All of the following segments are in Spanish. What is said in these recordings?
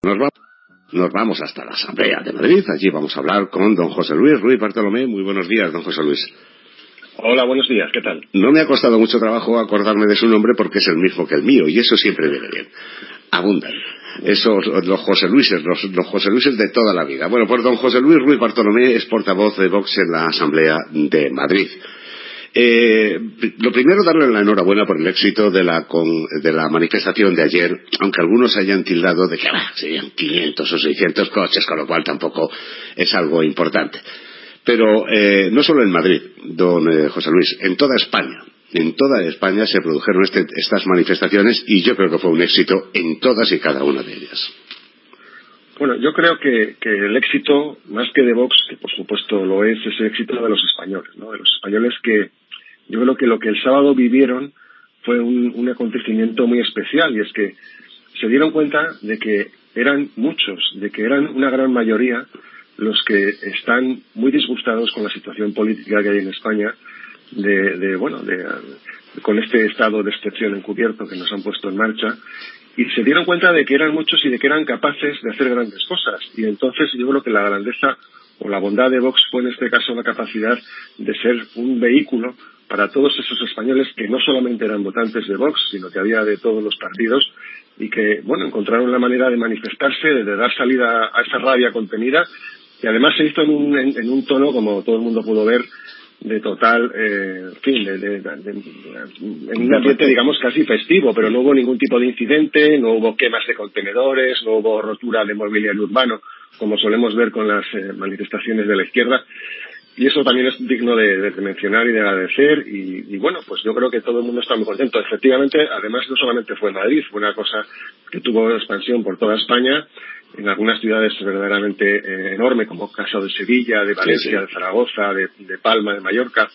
Nos vamos hasta la Asamblea de Madrid. Allí vamos a hablar con don José Luis Ruiz Bartolomé. Muy buenos días, don José Luis. Hola, buenos días, ¿qué tal? No me ha costado mucho trabajo acordarme de su nombre porque es el mismo que el mío y eso siempre viene bien. Abundan. Esos, los José Luises, los José Luises de toda la vida. Bueno, pues don José Luis Ruiz Bartolomé es portavoz de Vox en la Asamblea de Madrid. Lo primero, darle la enhorabuena por el éxito de la manifestación de ayer, aunque algunos hayan tildado de que serían 500 o 600 coches, con lo cual tampoco es algo importante. Pero no solo en Madrid, don José Luis, en toda España se produjeron estas manifestaciones y yo creo que fue un éxito en todas y cada una de ellas. Bueno, yo creo que el éxito, más que de Vox, que por supuesto lo es el éxito de los españoles, ¿no? De los españoles que yo creo que lo que el sábado vivieron fue un acontecimiento muy especial y es que se dieron cuenta de que eran muchos, de que eran una gran mayoría los que están muy disgustados con la situación política que hay en España, con este estado de excepción encubierto que nos han puesto en marcha. Y se dieron cuenta de que eran muchos y de que eran capaces de hacer grandes cosas. Y entonces yo creo que la grandeza o la bondad de Vox fue en este caso la capacidad de ser un vehículo para todos esos españoles que no solamente eran votantes de Vox, sino que había de todos los partidos y que, bueno, encontraron la manera de manifestarse, de dar salida a esa rabia contenida. Y además se hizo en un tono, como todo el mundo pudo ver, de total, en un ambiente, digamos, casi festivo, pero no hubo ningún tipo de incidente, no hubo quemas de contenedores, no hubo rotura de mobiliario urbano, como solemos ver con las manifestaciones de la izquierda. Y eso también es digno de mencionar y de agradecer. Y bueno, pues yo creo que todo el mundo está muy contento. Efectivamente, además no solamente fue en Madrid, fue una cosa que tuvo expansión por toda España, en algunas ciudades verdaderamente enorme, como caso de Sevilla, de Valencia, de Zaragoza, de Palma, de Mallorca.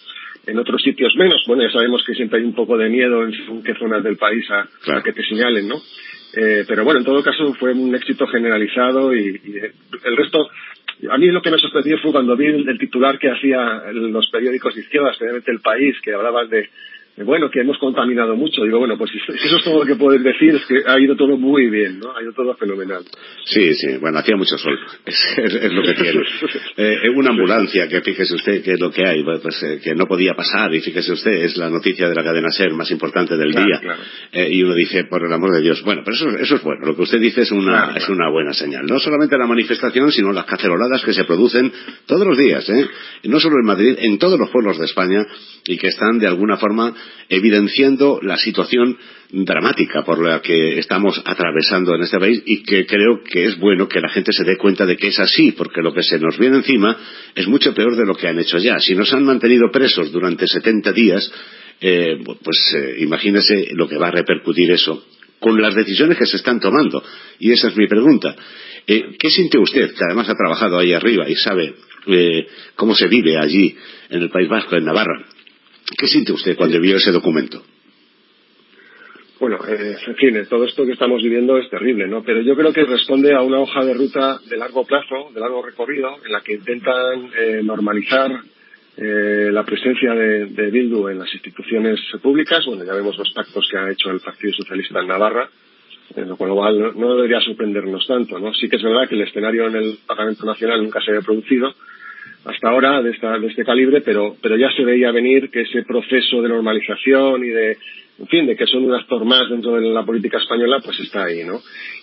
En otros sitios menos. Bueno, ya sabemos que siempre hay un poco de miedo en según qué zonas del país a que te señalen, ¿no? Pero bueno, en todo caso fue un éxito generalizado y el resto. A mí lo que me sorprendió fue cuando vi el titular que hacían los periódicos de izquierda, especialmente El País, que hablaban de que hemos contaminado mucho. Digo, bueno, pues si eso es todo lo que puedes decir, es que ha ido todo muy bien, ¿no? Ha ido todo fenomenal. Sí, bueno, hacía mucho sol, es lo que tiene. Una ambulancia, que fíjese usted que es lo que hay, que no podía pasar, y fíjese usted, es la noticia de la cadena SER más importante del día. Claro. Y uno dice, por el amor de Dios, bueno, pero eso es bueno, lo que usted dice es una buena señal. No solamente la manifestación, sino las caceroladas que se producen todos los días, no solo en Madrid, en todos los pueblos de España, y que están de alguna forma evidenciando la situación dramática por la que estamos atravesando en este país y que creo que es bueno que la gente se dé cuenta de que es así, porque lo que se nos viene encima es mucho peor de lo que han hecho ya. Si nos han mantenido presos durante 70 días, imagínese lo que va a repercutir eso con las decisiones que se están tomando. Y esa es mi pregunta. ¿Qué siente usted, que además ha trabajado ahí arriba y sabe cómo se vive allí en el País Vasco, en Navarra? ¿Qué siente usted cuando vio ese documento? Bueno, en fin, todo esto que estamos viviendo es terrible, ¿no? Pero yo creo que responde a una hoja de ruta de largo plazo, de largo recorrido, en la que intentan normalizar la presencia de Bildu en las instituciones públicas. Bueno, ya vemos los pactos que ha hecho el Partido Socialista en Navarra, con lo cual no debería sorprendernos tanto, ¿no? Sí que es verdad que el escenario en el Parlamento Nacional nunca se había producido hasta ahora de este calibre, pero ya se veía venir que ese proceso de normalización y de que son un actor más dentro de la política española, pues está ahí, ¿no?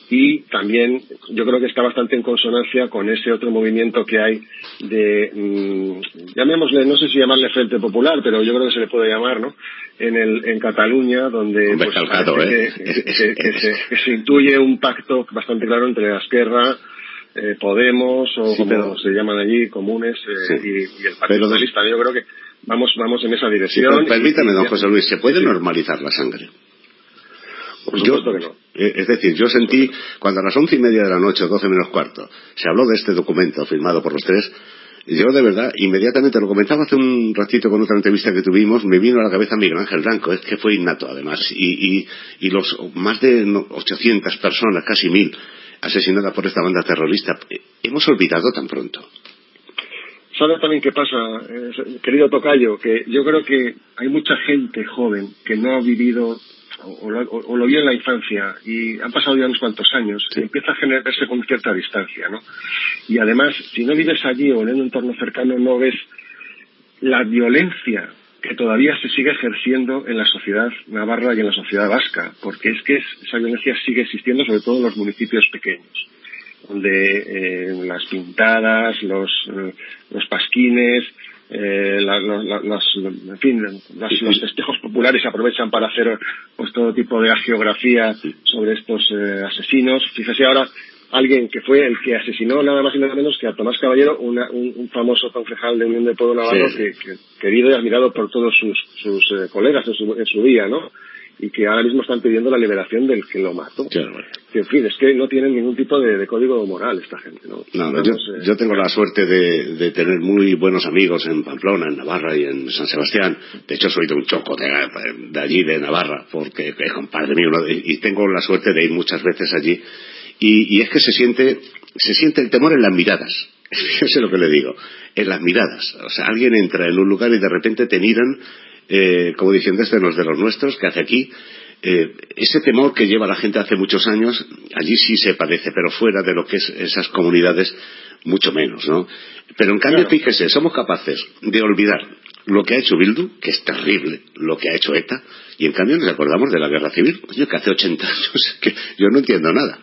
Y también yo creo que está bastante en consonancia con ese otro movimiento que hay de, llamémosle, no sé si llamarle Frente Popular, pero yo creo que se le puede llamar, ¿no? En Cataluña, donde que se intuye un pacto bastante claro entre Esquerra, Podemos o como se llaman allí, Comunes y el Partido Socialista. Yo creo que vamos en esa dirección. Sí, permítame, don José Luis, ¿se puede normalizar la sangre? Por supuesto que no. Es decir, yo sentí, cuando a las 11:30 de la noche, 12 menos cuarto, se habló de este documento firmado por los tres, yo de verdad, inmediatamente, lo comentaba hace un ratito con otra entrevista que tuvimos, me vino a la cabeza Miguel Ángel Blanco, es que fue innato además, y los más de 800 personas, casi 1000, asesinadas por esta banda terrorista, ¿hemos olvidado tan pronto? ¿Sabe también qué pasa, querido tocayo? Que yo creo que hay mucha gente joven que no ha vivido o lo vio en la infancia y han pasado ya unos cuantos años, empieza a generarse con cierta distancia, ¿no? Y además, si no vives allí o en un entorno cercano, no ves la violencia que todavía se sigue ejerciendo en la sociedad navarra y en la sociedad vasca, porque es que esa violencia sigue existiendo, sobre todo en los municipios pequeños, donde las pintadas, los pasquines, los festejos populares se aprovechan para hacer pues todo tipo de hagiografía sobre estos asesinos. Fíjese ahora, alguien que fue el que asesinó nada más y nada menos que a Tomás Caballero, un famoso concejal de Unión del Pueblo Navarro, que querido y admirado por todos sus colegas en su día, ¿no? Y que ahora mismo están pidiendo la liberación del que lo mató. Claro. Que, en fin, es que no tienen ningún tipo de código moral esta gente, ¿no? Yo tengo la suerte de tener muy buenos amigos en Pamplona, en Navarra y en San Sebastián. De hecho, soy de un choco de allí, de Navarra, porque es compadre mío, ¿no? Y tengo la suerte de ir muchas veces allí. Y es que se siente el temor en las miradas. Fíjese lo que le digo, en las miradas. O sea, alguien entra en un lugar y de repente te miran, como diciendo, este no es de los nuestros, ¿qué hace aquí? Ese temor que lleva la gente hace muchos años, allí sí se padece, pero fuera de lo que es esas comunidades, mucho menos, ¿no? Pero en cambio, fíjese, somos capaces de olvidar lo que ha hecho Bildu, que es terrible, lo que ha hecho ETA, y en cambio nos acordamos de la guerra civil, que hace 80 años, que yo no entiendo nada.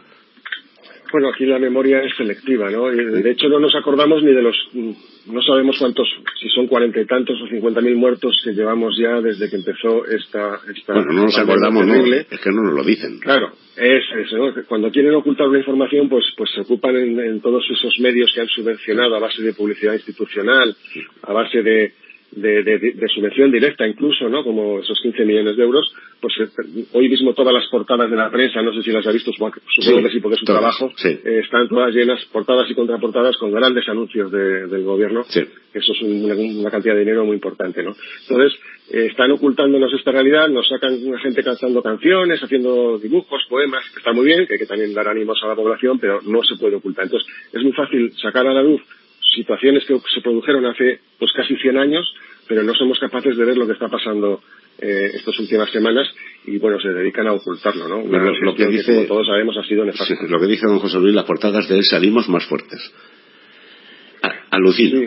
Bueno, aquí la memoria es selectiva, ¿no? Y de hecho no nos acordamos ni de no sabemos cuántos, si son 40 y tantos o 50.000 muertos que llevamos ya desde que empezó esta bueno, no nos acordamos, terrible. No, es que no nos lo dicen. Claro, es eso, ¿no? Cuando quieren ocultar una información, pues se ocupan en todos esos medios que han subvencionado a base de publicidad institucional, a base de subvención directa incluso, ¿no? Como esos 15 millones de euros, pues hoy mismo todas las portadas de la prensa, no sé si las ha visto, supongo que sí, porque es su trabajo, están todas llenas, portadas y contraportadas, con grandes anuncios del gobierno, que eso es una cantidad de dinero muy importante, ¿no? Entonces, están ocultándonos esta realidad, nos sacan una gente cantando canciones, haciendo dibujos, poemas, que está muy bien, que hay que también dar ánimos a la población, pero no se puede ocultar. Entonces, es muy fácil sacar a la luz situaciones que se produjeron hace pues casi 100 años, pero no somos capaces de ver lo que está pasando estas últimas semanas y bueno, se dedican a ocultarlo, ¿no? Lo que dice, como todos sabemos, ha sido nefasto. Sí, lo que dice don José Luis, las portadas de él salimos más fuertes. Alucino. Sí,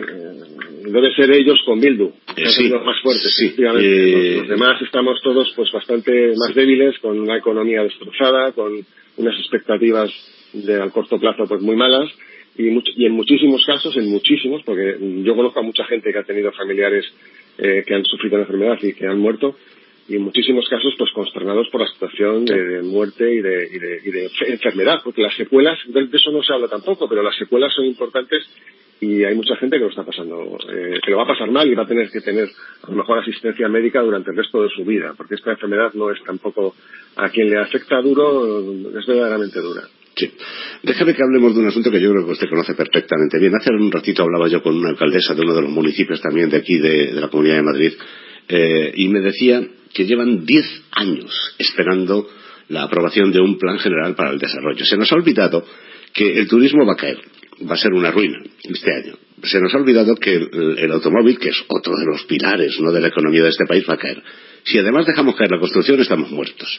debe ser ellos con Bildu, los más fuertes. Sí. Los demás estamos todos pues bastante más débiles, con una economía destrozada, con unas expectativas al corto plazo pues muy malas. Y en muchísimos casos, porque yo conozco a mucha gente que ha tenido familiares que han sufrido la enfermedad y que han muerto, y en muchísimos casos pues consternados por la situación de muerte y de enfermedad, porque las secuelas, de eso no se habla tampoco, pero las secuelas son importantes y hay mucha gente que lo está pasando, que lo va a pasar mal y va a tener que tener a lo mejor asistencia médica durante el resto de su vida, porque esta enfermedad no es tampoco, a quien le afecta duro, es verdaderamente dura. Sí. Déjame que hablemos de un asunto que yo creo que usted conoce perfectamente bien. Hace un ratito hablaba yo con una alcaldesa de uno de los municipios también de aquí, de la Comunidad de Madrid, y me decía que llevan 10 años esperando la aprobación de un plan general para el desarrollo. Se nos ha olvidado que el turismo va a caer, va a ser una ruina este año. Se nos ha olvidado que el automóvil, que es otro de los pilares, ¿no?, de la economía de este país, va a caer. Si además dejamos caer la construcción, estamos muertos.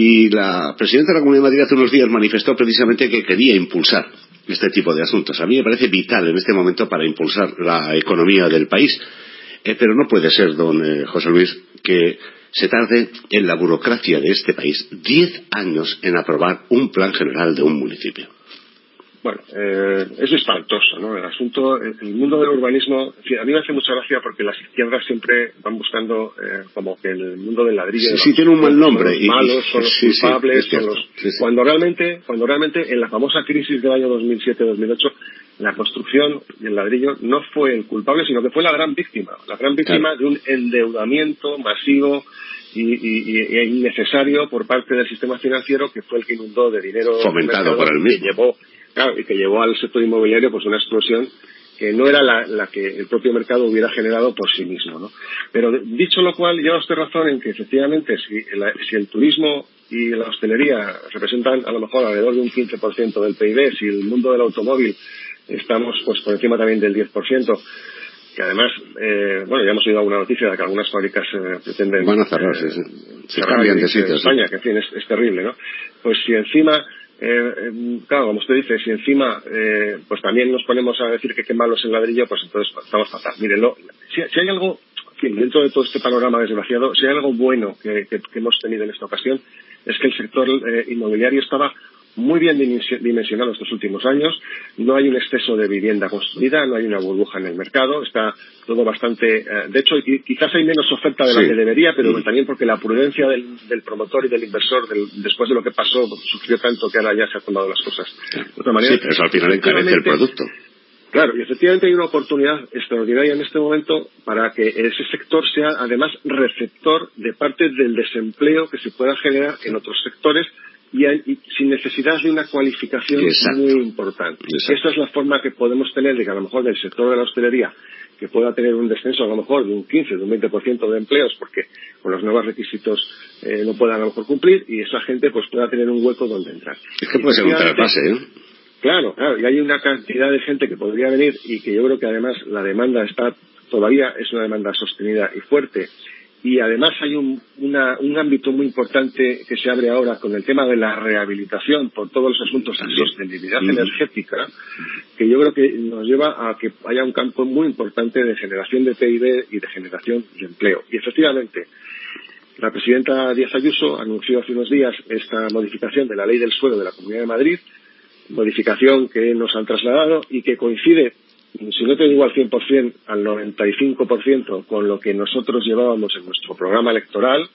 Y la presidenta de la Comunidad de Madrid hace unos días manifestó precisamente que quería impulsar este tipo de asuntos. A mí me parece vital en este momento para impulsar la economía del país. Pero no puede ser, don José Luis, que se tarde en la burocracia de este país 10 años en aprobar un plan general de un municipio. Bueno, es espantoso, ¿no? El asunto, el mundo del urbanismo, a mí me hace mucha gracia porque las izquierdas siempre van buscando como que el mundo del ladrillo. Sí, tiene un mal nombre. Son los malos, son los culpables, son los... Cuando realmente en la famosa crisis del año 2007-2008, la construcción y el ladrillo no fue el culpable, sino que fue la gran víctima. La gran víctima de un endeudamiento masivo y innecesario por parte del sistema financiero, que fue el que inundó de dinero fomentado por el mismo. Y que llevó al sector inmobiliario pues una explosión que no era la que el propio mercado hubiera generado por sí mismo, ¿no? Pero dicho lo cual, lleva usted razón en que efectivamente si el turismo y la hostelería representan a lo mejor alrededor de un 15% del PIB, si el mundo del automóvil estamos pues por encima también del 10%, que además, ya hemos oído alguna noticia de que algunas fábricas pretenden... Van a cerrar, se cambian de sitio. En España, que en fin, es terrible, ¿no? Pues si encima... claro, como usted dice, si encima pues también nos ponemos a decir que qué malo es el ladrillo, pues entonces estamos fatal. Mírenlo, si hay algo, en fin, dentro de todo este panorama desgraciado, si hay algo bueno que hemos tenido en esta ocasión, es que el sector inmobiliario estaba muy bien dimensionado estos últimos años, no hay un exceso de vivienda construida, no hay una burbuja en el mercado, está todo bastante... de hecho, quizás hay menos oferta de la que debería, pero también porque la prudencia del promotor y del inversor, después de lo que pasó, sufrió tanto que ahora ya se han tomado las cosas de otra manera. Sí, pero eso al final encarece el producto. Claro, y efectivamente hay una oportunidad extraordinaria en este momento para que ese sector sea además receptor de parte del desempleo que se pueda generar en otros sectores y sin necesidad de una cualificación muy importante. Exacto. Esta es la forma que podemos tener de que a lo mejor del sector de la hostelería, que pueda tener un descenso a lo mejor de un 15, de un 20% de empleos, porque con los nuevos requisitos no puedan a lo mejor cumplir, y esa gente pues pueda tener un hueco donde entrar. Es que puede ser un trasvase, ¿eh? Claro, y hay una cantidad de gente que podría venir y que yo creo que además la demanda todavía es una demanda sostenida y fuerte. Y además hay un ámbito muy importante que se abre ahora con el tema de la rehabilitación por todos los asuntos de sostenibilidad energética, que yo creo que nos lleva a que haya un campo muy importante de generación de PIB y de generación de empleo. Y efectivamente, la presidenta Díaz Ayuso anunció hace unos días esta modificación de la Ley del Suelo de la Comunidad de Madrid, modificación que nos han trasladado y que coincide, si no te digo al 100%, al 95% con lo que nosotros llevábamos en nuestro programa electoral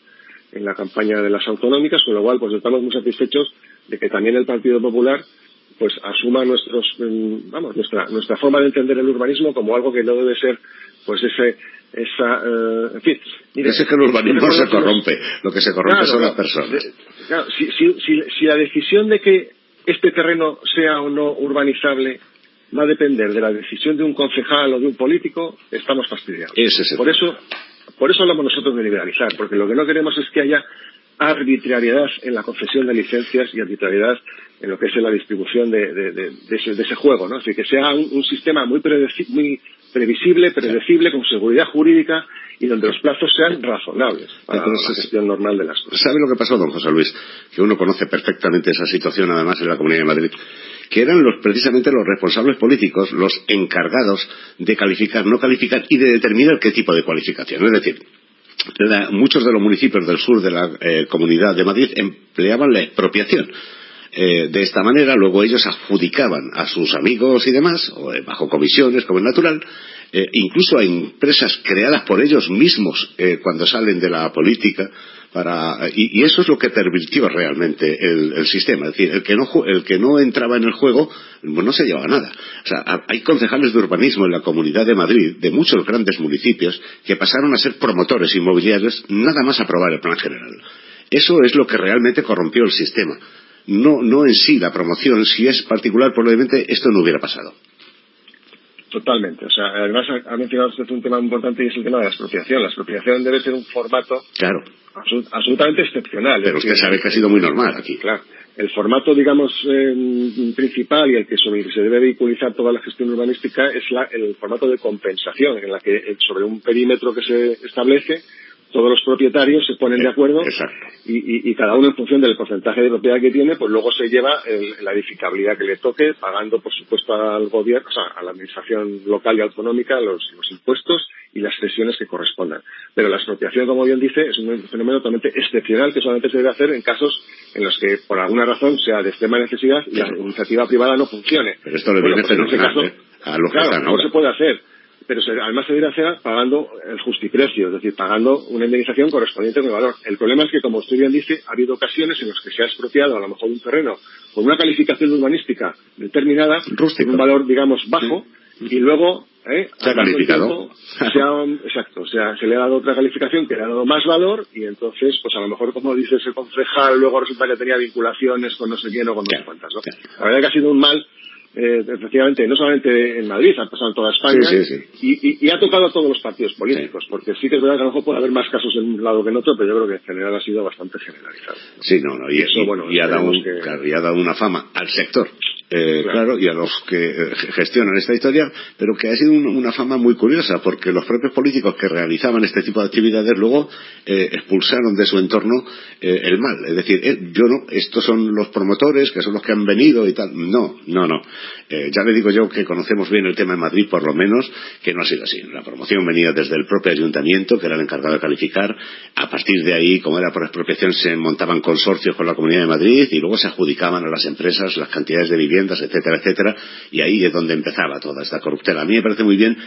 en la campaña de las autonómicas, con lo cual pues estamos muy satisfechos de que también el Partido Popular pues asuma nuestra forma de entender el urbanismo como algo que no debe ser pues en fin. Mire, es que el urbanismo se corrompe, lo que se corrompe son las personas. Claro, si la decisión de que este terreno sea o no urbanizable va a depender de la decisión de un concejal o de un político, estamos fastidiados. Por eso hablamos nosotros de liberalizar, porque lo que no queremos es que haya arbitrariedad en la concesión de licencias y arbitrariedad en lo que es la distribución de ese juego, ¿no? Es decir, que sea un sistema muy previsible, predecible, con seguridad jurídica y donde los plazos sean razonables para la gestión normal de las cosas. ¿Sabe lo que pasó, don José Luis? Que uno conoce perfectamente esa situación, además, en la Comunidad de Madrid, que eran precisamente los responsables políticos los encargados de calificar, no calificar y de determinar qué tipo de cualificación. Es decir, muchos de los municipios del sur de la Comunidad de Madrid empleaban la expropiación. De esta manera, luego ellos adjudicaban a sus amigos y demás, o bajo comisiones, como es natural, incluso a empresas creadas por ellos mismos cuando salen de la política, y eso es lo que pervirtió realmente el sistema. Es decir, el que no entraba en el juego no se llevaba nada. O sea, hay concejales de urbanismo en la Comunidad de Madrid, de muchos grandes municipios, que pasaron a ser promotores inmobiliarios nada más aprobar el plan general. Eso es lo que realmente corrompió el sistema. No en sí la promoción. Si es particular, probablemente esto no hubiera pasado. Totalmente. O sea, además ha mencionado usted un tema muy importante y es el tema de la expropiación. La expropiación debe ser un formato absolutamente excepcional. Pero usted sabe que ha sido muy normal aquí. Claro. El formato, digamos, principal y el que sobre el que se debe vehiculizar toda la gestión urbanística es el formato de compensación, en la que sobre un perímetro que se establece todos los propietarios se ponen de acuerdo y cada uno en función del porcentaje de propiedad que tiene, pues luego se lleva la edificabilidad que le toque, pagando por supuesto al gobierno, o sea, a la administración local y autonómica los impuestos y las cesiones que correspondan. Pero la expropiación, como bien dice, es un fenómeno totalmente excepcional que solamente se debe hacer en casos en los que por alguna razón sea de extrema necesidad y la iniciativa privada no funcione. Pero esto le viene fenomenal, a lo que están ahora. No se puede hacer. Pero además se debe hacer pagando el justiprecio, es decir, pagando una indemnización correspondiente con el valor. El problema es que, como usted bien dice, ha habido ocasiones en las que se ha expropiado a lo mejor un terreno con una calificación urbanística determinada, con un valor, digamos, bajo, y luego se ha calificado. Se le ha dado otra calificación que le ha dado más valor y entonces, pues a lo mejor, como dice ese concejal, luego resulta que tenía vinculaciones con no sé quién o con no sé cuántas, ¿no? La verdad que ha sido un mal. Efectivamente, no solamente en Madrid, ha pasado en toda España y ha tocado a todos los partidos políticos, porque sí que es verdad que a lo mejor puede haber más casos en un lado que en otro, pero yo creo que en general ha sido bastante generalizado. Sí, y ha dado una fama al sector claro, y a los que gestionan esta historia, pero que ha sido una fama muy curiosa, porque los propios políticos que realizaban este tipo de actividades luego expulsaron de su entorno el mal. Es decir, yo no, estos son los promotores, que son los que han venido y tal. No. Ya le digo yo que conocemos bien el tema en Madrid, por lo menos, que no ha sido así. La promoción venía desde el propio ayuntamiento, que era el encargado de calificar. A partir de ahí, como era por expropiación, se montaban consorcios con la Comunidad de Madrid y luego se adjudicaban a las empresas las cantidades de viviendas, etcétera, etcétera, y ahí es donde empezaba toda esta corruptela. A mí me parece muy bien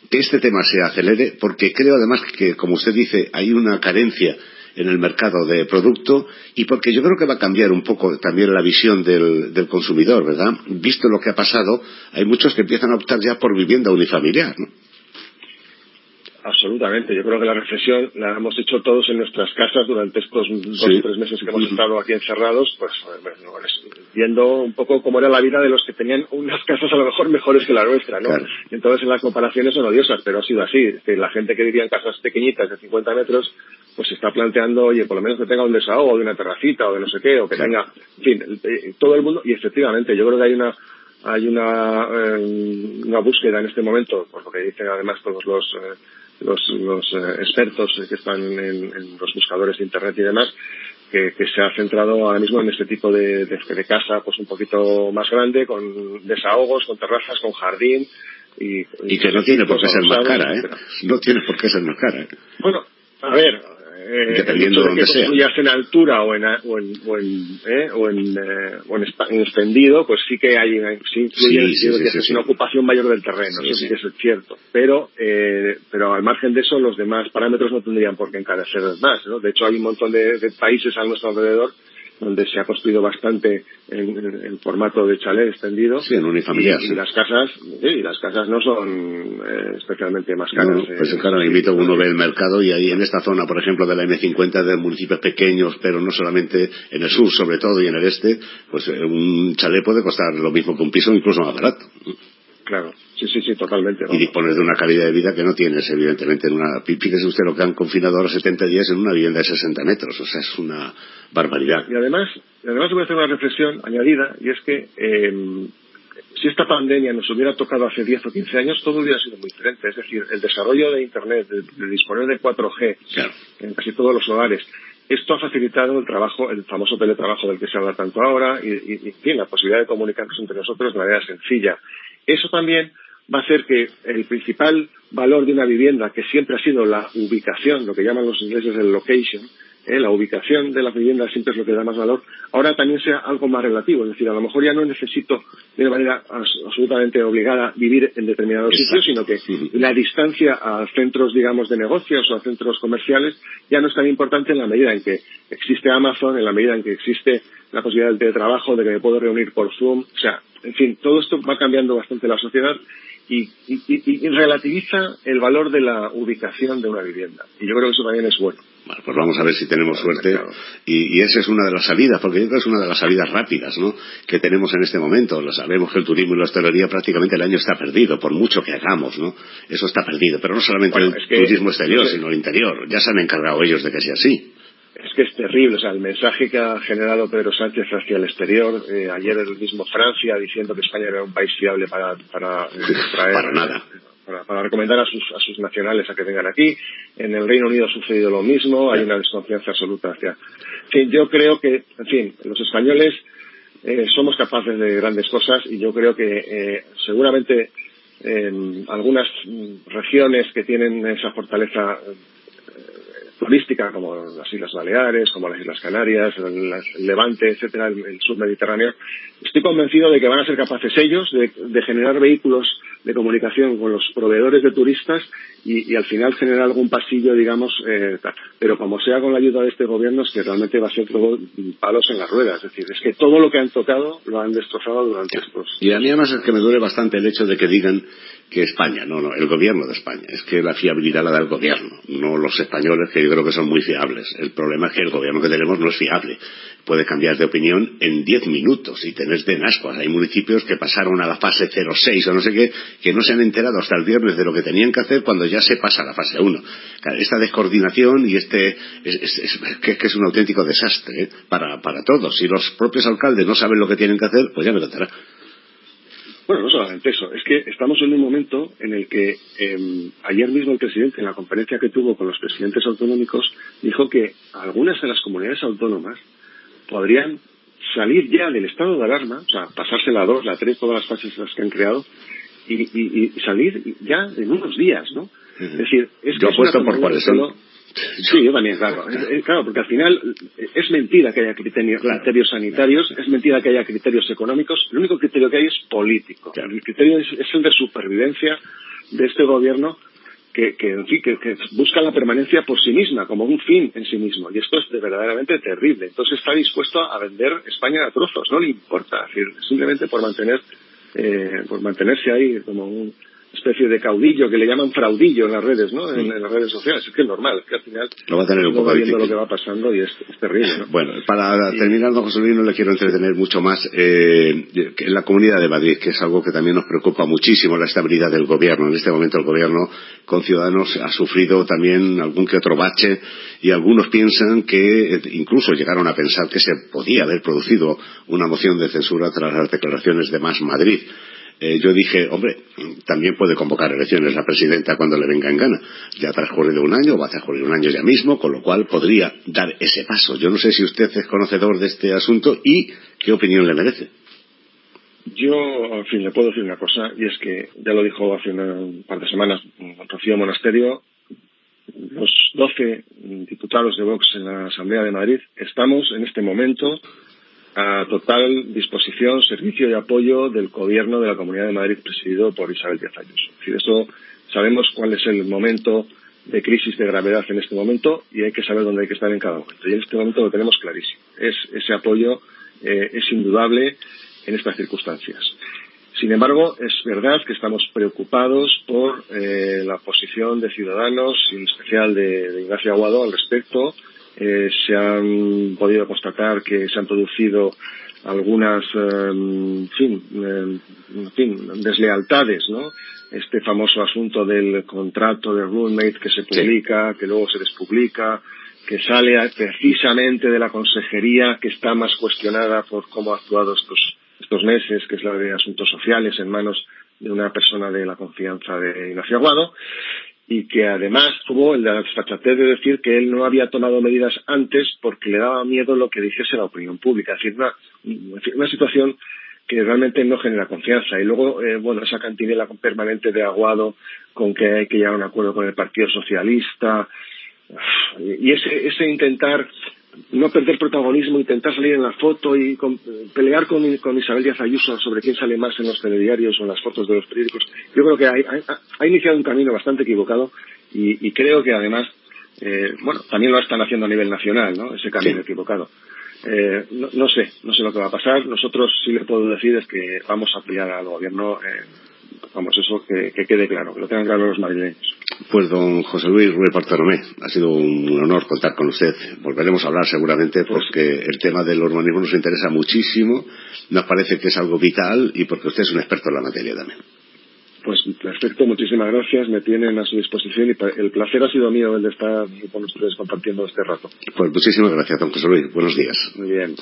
que este tema se acelere, porque creo además que, como usted dice, hay una carencia en el mercado de producto, y porque yo creo que va a cambiar un poco también la visión del consumidor, ¿verdad? Visto lo que ha pasado, hay muchos que empiezan a optar ya por vivienda unifamiliar, ¿no? Absolutamente. Yo creo que la reflexión la hemos hecho todos en nuestras casas durante estos 2 o 3 meses que hemos estado aquí encerrados, pues viendo un poco cómo era la vida de los que tenían unas casas a lo mejor mejores que la nuestra, ¿no? Claro. Entonces las comparaciones son odiosas, pero ha sido así. Que la gente que vivía en casas pequeñitas de 50 metros, pues se está planteando, oye, por lo menos que tenga un desahogo de una terracita o de no sé qué, o que tenga, en fin, todo el mundo. Y efectivamente, yo creo que hay una búsqueda en este momento, por lo que dicen además todos los expertos que están en los buscadores de internet y demás, que se ha centrado ahora mismo en este tipo de casa pues un poquito más grande, con desahogos, con terrazas, con jardín y que no tiene por qué ser más cara, no tiene por qué ser más cara. Bueno, a ver, dependiendo de donde sea, construyas en altura o en extendido, pues sí que hay una ocupación mayor del terreno, eso sí que es cierto, pero al margen de eso los demás parámetros no tendrían por qué encarecer más, ¿no? De hecho hay un montón de países a nuestro alrededor donde se ha construido bastante en formato de chalet extendido, en unifamiliar, y las casas no son especialmente más caras. Pues claro, invito, uno ve el mercado y ahí en esta zona, por ejemplo, de la M50, de municipios pequeños, pero no solamente en el sur, sobre todo, y en el este, pues un chalet puede costar lo mismo que un piso, incluso más barato. Claro, sí, totalmente. Y dispones de una calidad de vida que no tienes, evidentemente, fíjese usted lo que han confinado ahora 70 días en una vivienda de 60 metros, o sea, es una barbaridad. Y además voy a hacer una reflexión añadida, y es que si esta pandemia nos hubiera tocado hace 10 o 15 años, todo hubiera sido muy diferente. Es decir, el desarrollo de Internet, de disponer de 4G, claro, en casi todos los hogares, esto ha facilitado el trabajo, el famoso teletrabajo del que se habla tanto ahora, y en fin, la posibilidad de comunicarnos entre nosotros de manera sencilla. Eso también va a hacer que el principal valor de una vivienda, que siempre ha sido la ubicación, lo que llaman los ingleses el location, la ubicación de la vivienda siempre es lo que da más valor, ahora también sea algo más relativo. Es decir, a lo mejor ya no necesito de una manera absolutamente obligada vivir en determinados sitios, sino que la distancia a centros, digamos, de negocios o a centros comerciales ya no es tan importante en la medida en que existe Amazon, en la medida en que existe la posibilidad del teletrabajo, de que me puedo reunir por Zoom. O sea, en fin, todo esto va cambiando bastante la sociedad y relativiza el valor de la ubicación de una vivienda. Y yo creo que eso también es bueno. Bueno, pues vamos a ver si tenemos suerte, y esa es una de las salidas, porque yo creo que es una de las salidas rápidas, ¿no?, que tenemos en este momento. Lo sabemos que el turismo y la hostelería prácticamente el año está perdido, por mucho que hagamos, ¿no? Eso está perdido, pero no solamente el turismo exterior, sino el interior. Ya se han encargado ellos de que sea así. Es que es terrible, o sea, el mensaje que ha generado Pedro Sánchez hacia el exterior, ayer el mismo Francia diciendo que España era un país fiable para traer... Para nada. Para recomendar a sus nacionales a que vengan aquí. En el Reino Unido ha sucedido lo mismo, hay una desconfianza absoluta hacia... En fin, yo creo que, en fin, los españoles somos capaces de grandes cosas, y yo creo que seguramente algunas regiones que tienen esa fortaleza turística, como las Islas Baleares, como las Islas Canarias, el Levante, etcétera, el sur mediterráneo, estoy convencido de que van a ser capaces ellos de generar vehículos de comunicación con los proveedores de turistas y al final generar algún pasillo, digamos, pero como sea con la ayuda de este gobierno, es que realmente va a ser todo palos en las ruedas. Es decir, es que todo lo que han tocado lo han destrozado durante estos... Y a mí además es que me duele bastante el hecho de que digan que España, no, el gobierno de España. Es que la fiabilidad la da el gobierno, no los españoles, que yo creo que son muy fiables. El problema es que el gobierno que tenemos no es fiable. Puede cambiar de opinión en 10 minutos y tenés de ascuas. Hay municipios que pasaron a la fase 06 o no sé qué, que no se han enterado hasta el viernes de lo que tenían que hacer cuando ya se pasa a la fase 1. Claro, esta descoordinación y que es un auténtico desastre para todos. Si los propios alcaldes no saben lo que tienen que hacer, pues ya me lo dará. Bueno, no solamente eso, es que estamos en un momento en el que ayer mismo el presidente, en la conferencia que tuvo con los presidentes autonómicos, dijo que algunas de las comunidades autónomas podrían salir ya del estado de alarma, o sea, pasarse la 2, la 3, todas las fases las que han creado, y salir ya en unos días, ¿no? Es decir, es que yo apuesto por cuáles son. Sí, yo también, claro. Claro, porque al final es mentira que haya criterios sanitarios, es mentira que haya criterios económicos. El único criterio que hay es político. Claro. El criterio es el de supervivencia de este gobierno que busca la permanencia por sí misma, como un fin en sí mismo. Y esto es verdaderamente terrible. Entonces está dispuesto a vender España a trozos, no le importa. Es decir, simplemente por mantenerse ahí como un especie de caudillo, que le llaman fraudillo en las redes, ¿no? En las redes sociales. Es que es normal, es que al final lo va a tener un poco viendo lo que va pasando y es terrible, ¿no? Bueno, para terminar, don José Luis, no le quiero entretener mucho más. La Comunidad de Madrid, que es algo que también nos preocupa muchísimo, la estabilidad del gobierno. En este momento el gobierno con Ciudadanos ha sufrido también algún que otro bache, y algunos piensan que incluso llegaron a pensar que se podía haber producido una moción de censura tras las declaraciones de Más Madrid. Yo dije, hombre, también puede convocar elecciones la presidenta cuando le venga en gana. Ya ha transcurrido un año, va a transcurrir un año ya mismo, con lo cual podría dar ese paso. Yo no sé si usted es conocedor de este asunto y qué opinión le merece. Yo, en fin, le puedo decir una cosa, y es que ya lo dijo hace un par de semanas Rocío Monasterio, los 12 diputados de Vox en la Asamblea de Madrid estamos en este momento a total disposición, servicio y apoyo del gobierno de la Comunidad de Madrid presidido por Isabel Díaz Ayuso. Es decir, eso sabemos cuál es el momento de crisis de gravedad en este momento y hay que saber dónde hay que estar en cada momento. Y en este momento lo tenemos clarísimo. Ese apoyo es indudable en estas circunstancias. Sin embargo, es verdad que estamos preocupados por la posición de Ciudadanos, y en especial de Ignacio Aguado al respecto. Se han podido constatar que se han producido algunas deslealtades, ¿no? Este famoso asunto del contrato de roommate que se publica, que luego se despublica, que sale precisamente de la consejería que está más cuestionada por cómo ha actuado estos meses, que es la de Asuntos Sociales, en manos de una persona de la confianza de Ignacio Aguado, y que además tuvo la desfachatez de decir que él no había tomado medidas antes porque le daba miedo lo que dijese la opinión pública. Es decir, una situación que realmente no genera confianza. Y luego, esa cantinela permanente de Aguado con que hay que llegar a un acuerdo con el Partido Socialista, y ese intentar no perder protagonismo, intentar salir en la foto y pelear con Isabel Díaz Ayuso sobre quién sale más en los telediarios o en las fotos de los periódicos. Yo creo que ha iniciado un camino bastante equivocado y creo que además, también lo están haciendo a nivel nacional, ¿no? Ese camino equivocado. No sé lo que va a pasar. Nosotros sí le puedo decir es que vamos a apoyar al gobierno, eso que quede claro, que lo tengan claro los madrileños. Pues don José Luis Ruiz Bartolomé, ha sido un honor contar con usted. Volveremos a hablar seguramente porque el tema del urbanismo nos interesa muchísimo, nos parece que es algo vital y porque usted es un experto en la materia también. Pues perfecto, muchísimas gracias, me tienen a su disposición y el placer ha sido mío el de estar con ustedes compartiendo este rato. Pues muchísimas gracias, don José Luis, buenos días. Muy bien.